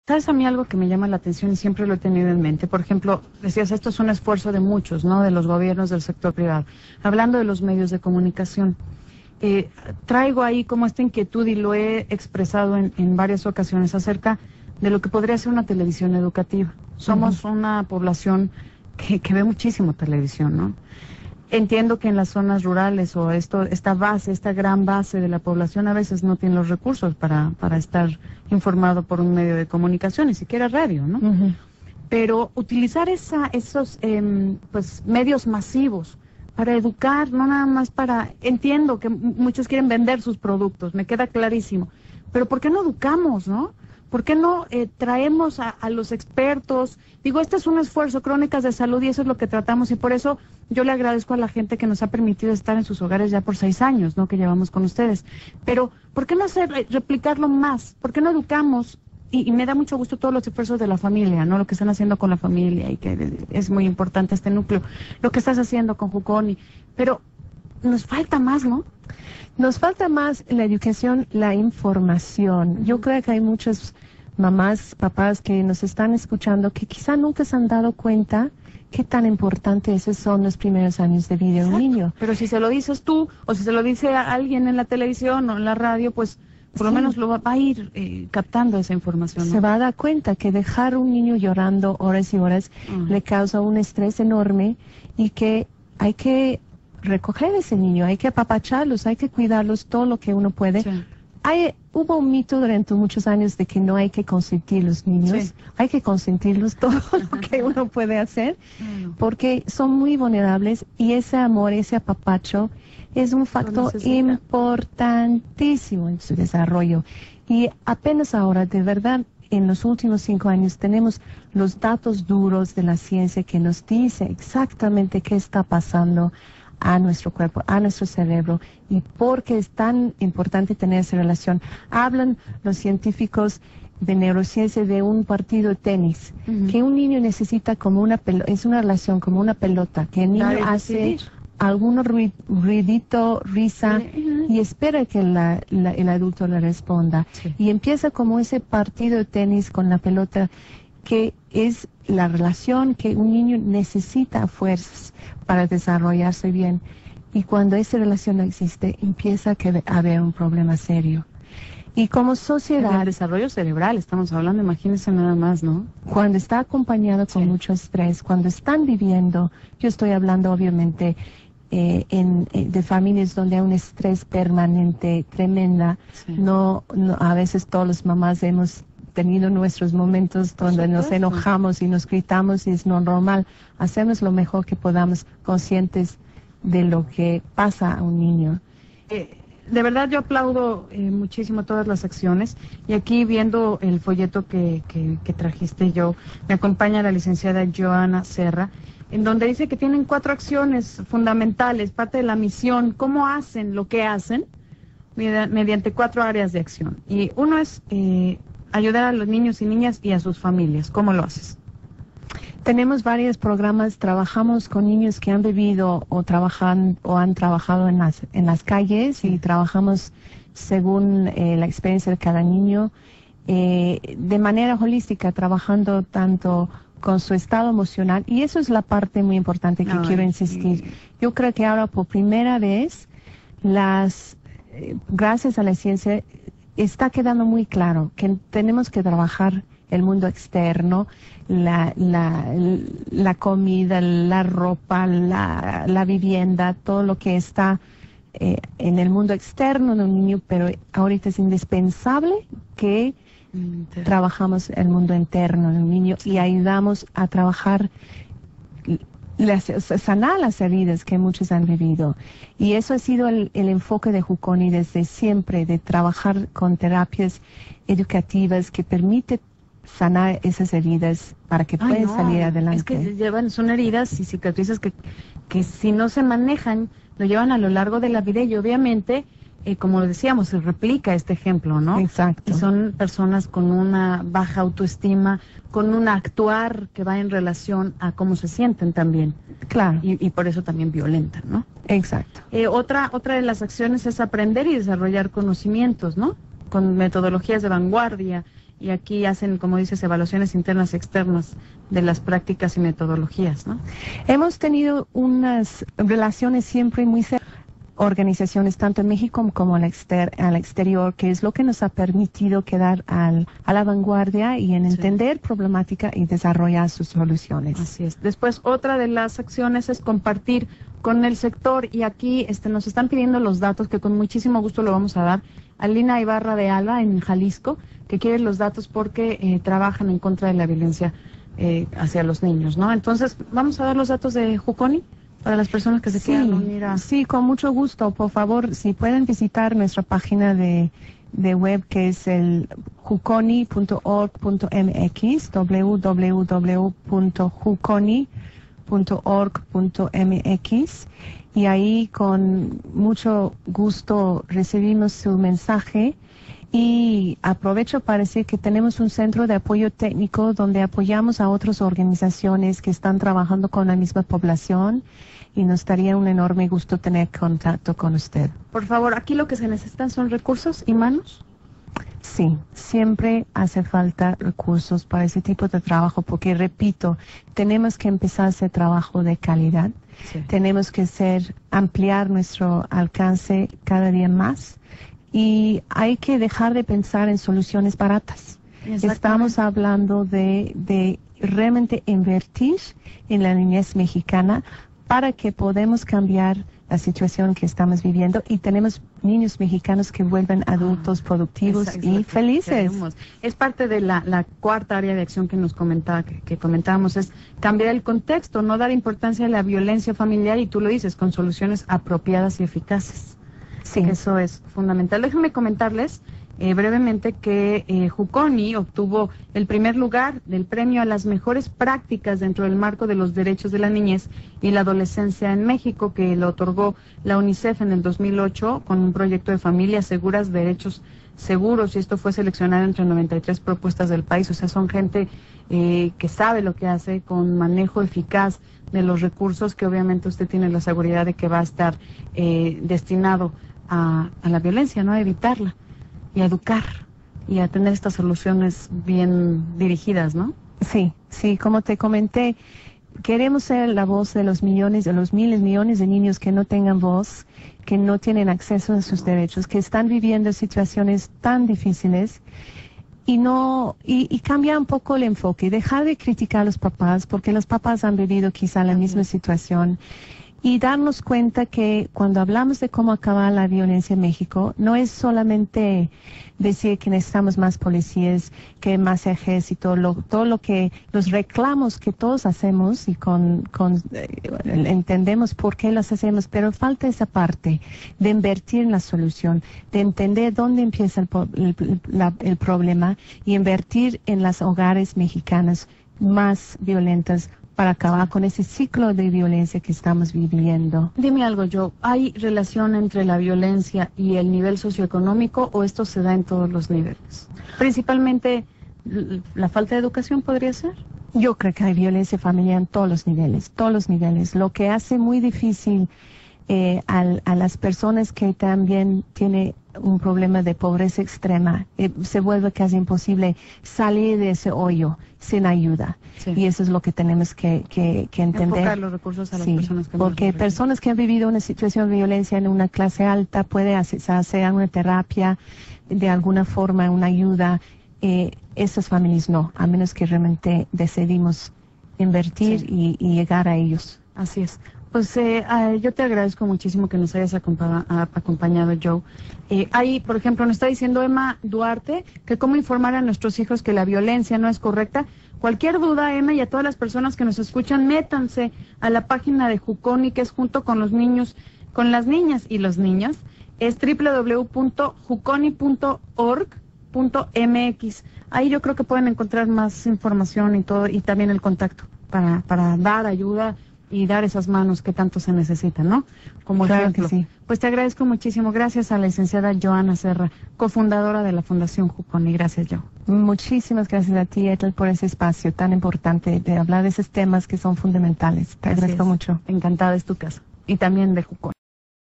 ¿Sabes a mí algo que me llama la atención y siempre lo he tenido en mente? Por ejemplo, decías, esto es un esfuerzo de muchos, ¿no? De los gobiernos, del sector privado. Hablando de los medios de comunicación, traigo ahí como esta inquietud y lo he expresado en varias ocasiones acerca de lo que podría ser una televisión educativa. Somos una población que ve muchísimo televisión, ¿no? Entiendo que en las zonas rurales o esta gran base de la población a veces no tiene los recursos para estar informado por un medio de comunicación, ni siquiera radio, ¿no? Pero utilizar esos pues medios masivos para educar, no nada más entiendo que muchos quieren vender sus productos, me queda clarísimo, pero ¿por qué no educamos, no? ¿Por qué no traemos a los expertos? Digo, este es un esfuerzo, Crónicas de Salud, y eso es lo que tratamos, y por eso yo le agradezco a la gente que nos ha permitido estar en sus hogares ya por 6 años, ¿no? Que llevamos con ustedes. Pero, ¿por qué no replicarlo más? ¿Por qué no educamos? Y me da mucho gusto todos los esfuerzos de la familia, ¿no? Lo que están haciendo con la familia, y que es muy importante este núcleo. Lo que estás haciendo con Juconi. Pero nos falta más, ¿no? Nos falta más la educación, la información. Yo creo que hay muchas mamás, papás que nos están escuchando que quizá nunca se han dado cuenta qué tan importantes son los primeros años de vida de un niño. Pero si se lo dices tú, o si se lo dice a alguien en la televisión o en la radio, pues por lo menos lo va a ir captando esa información, ¿no? Se va a dar cuenta que dejar un niño llorando horas y horas le causa un estrés enorme y que hay que recoger a ese niño, hay que apapacharlos, hay que cuidarlos todo lo que uno puede. Sí. Hubo un mito durante muchos años de que no hay que consentir los niños, hay que consentirlos todo lo que uno puede hacer, porque son muy vulnerables y ese amor, ese apapacho es un factor importantísimo en su desarrollo. Y apenas ahora, de verdad, en los últimos 5 años tenemos los datos duros de la ciencia que nos dice exactamente qué está pasando a nuestro cuerpo, a nuestro cerebro, y por qué es tan importante tener esa relación. Hablan los científicos de neurociencia de un partido de tenis, que un niño necesita como una pelota, es una relación como una pelota, que el niño hace algún ruidito, risa, y espera que el adulto le responda. Y empieza como ese partido de tenis con la pelota, que es la relación que un niño necesita a fuerzas para desarrollarse bien. Y cuando esa relación no existe, empieza a haber un problema serio. Y como sociedad... El desarrollo cerebral, estamos hablando, imagínense nada más, ¿no? Cuando está acompañado con mucho estrés, cuando están viviendo, yo estoy hablando obviamente de familias donde hay un estrés permanente, tremenda. No, a veces todas las mamás hemos tenido nuestros momentos donde nos enojamos y nos gritamos, y es no normal. Hacemos lo mejor que podamos, conscientes de lo que pasa a un niño. De verdad yo aplaudo muchísimo todas las acciones, y aquí viendo el folleto que trajiste yo, me acompaña la licenciada Joana Serra, en donde dice que tienen 4 acciones fundamentales, parte de la misión, cómo hacen lo que hacen, mediante 4 áreas de acción. Y uno es ayudar a los niños y niñas y a sus familias. ¿Cómo lo haces? Tenemos varios programas, trabajamos con niños que han vivido o han trabajado en las calles, y trabajamos según la experiencia de cada niño, de manera holística, trabajando tanto con su estado emocional, y eso es la parte muy importante que quiero insistir. Yo creo que ahora por primera vez, gracias a la ciencia, está quedando muy claro que tenemos que trabajar el mundo externo, la comida, la ropa, la vivienda, todo lo que está en el mundo externo de un niño, pero ahorita es indispensable que trabajamos el mundo interno de un niño y ayudamos a trabajar, sanar las heridas que muchos han vivido. Y eso ha sido el enfoque de Juconi desde siempre, de trabajar con terapias educativas que permiten sanar esas heridas para que puedan salir adelante. Es que son heridas y cicatrices que si no se manejan, lo llevan a lo largo de la vida, y obviamente, como lo decíamos, se replica este ejemplo, ¿no? Exacto. Y son personas con una baja autoestima, con un actuar que va en relación a cómo se sienten también. Claro. Y por eso también violentan, ¿no? Exacto. Otra de las acciones es aprender y desarrollar conocimientos, ¿no? Con metodologías de vanguardia, y aquí hacen, como dices, evaluaciones internas y externas de las prácticas y metodologías, ¿no? Hemos tenido unas relaciones siempre muy cercanas, organizaciones tanto en México como al exterior, que es lo que nos ha permitido quedar a la vanguardia y en entender problemática y desarrollar sus soluciones. Así es. Después, otra de las acciones es compartir con el sector, y aquí nos están pidiendo los datos, que con muchísimo gusto lo vamos a dar. Alina Ibarra de Alba, en Jalisco, que quiere los datos porque trabajan en contra de la violencia hacia los niños, ¿no? Entonces, vamos a dar los datos de Juconi para las personas que se quieran unir a... Sí, con mucho gusto. Por favor, si pueden visitar nuestra página de web, que es el juconi.org.mx, www.juconi.org.mx, y ahí con mucho gusto recibimos su mensaje. Y aprovecho para decir que tenemos un centro de apoyo técnico donde apoyamos a otras organizaciones que están trabajando con la misma población, y nos daría un enorme gusto tener contacto con usted. Por favor, aquí lo que se necesitan son recursos y manos. Sí, siempre hace falta recursos para ese tipo de trabajo, porque repito, tenemos que empezar a hacer trabajo de calidad. Sí. Tenemos que ampliar nuestro alcance cada día más. Y hay que dejar de pensar en soluciones baratas. Estamos hablando de realmente invertir en la niñez mexicana para que podamos cambiar la situación que estamos viviendo y tenemos niños mexicanos que vuelven adultos productivos y felices. Es parte de la cuarta área de acción que nos comentábamos, es cambiar el contexto, no dar importancia a la violencia familiar, y tú lo dices, con soluciones apropiadas y eficaces. Sí, eso es fundamental. Déjenme comentarles brevemente que Juconi obtuvo el primer lugar del premio a las mejores prácticas dentro del marco de los derechos de la niñez y la adolescencia en México, que lo otorgó la UNICEF en el 2008 con un proyecto de familias seguras, derechos seguros, y esto fue seleccionado entre 93 propuestas del país. O sea, son gente que sabe lo que hace, con manejo eficaz de los recursos, que obviamente usted tiene la seguridad de que va a estar destinado a la violencia, ¿no? A evitarla y a educar y a tener estas soluciones bien dirigidas, ¿no? Sí, como te comenté, queremos ser la voz de los millones, de los millones de niños que no tengan voz, que no tienen acceso a sus derechos, que están viviendo situaciones tan difíciles, y cambiar un poco el enfoque, dejar de criticar a los papás, porque los papás han vivido quizá la misma situación, y darnos cuenta que cuando hablamos de cómo acabar la violencia en México, no es solamente decir que necesitamos más policías, que más ejército, todo lo que los reclamos que todos hacemos, y entendemos por qué las hacemos, pero falta esa parte de invertir en la solución, de entender dónde empieza el problema y invertir en las hogares mexicanas más violentas, para acabar con ese ciclo de violencia que estamos viviendo. Dime algo, Joe, ¿hay relación entre la violencia y el nivel socioeconómico, o esto se da en todos los niveles? Principalmente, ¿la falta de educación podría ser? Yo creo que hay violencia familiar en todos los niveles. Lo que hace muy difícil a las personas que también tienen un problema de pobreza extrema, se vuelve casi imposible salir de ese hoyo sin ayuda. Sí. Y eso es lo que tenemos que entender. Enfocar los recursos a las personas que porque personas que han vivido una situación de violencia en una clase alta puede hacer una terapia, de alguna forma, una ayuda. Esas familias no, a menos que realmente decidimos invertir y llegar a ellos. Así es. Pues yo te agradezco muchísimo que nos hayas acompañado, Joe. Ahí, por ejemplo, nos está diciendo Emma Duarte que cómo informar a nuestros hijos que la violencia no es correcta. Cualquier duda, Emma, y a todas las personas que nos escuchan, métanse a la página de Juconi, que es junto con los niños, con las niñas y los niños. Es www.juconi.org.mx. Ahí yo creo que pueden encontrar más información y todo, y también el contacto para dar ayuda y dar esas manos que tanto se necesitan, ¿no? Como claro ejemplo. Que sí. Pues te agradezco muchísimo. Gracias a la licenciada Joana Serra, cofundadora de la Fundación Juconi. Gracias, Jo. Muchísimas gracias a ti, Ethel, por ese espacio tan importante de hablar de esos temas que son fundamentales. Te agradezco mucho. Encantada, es tu casa. Y también de Juconi.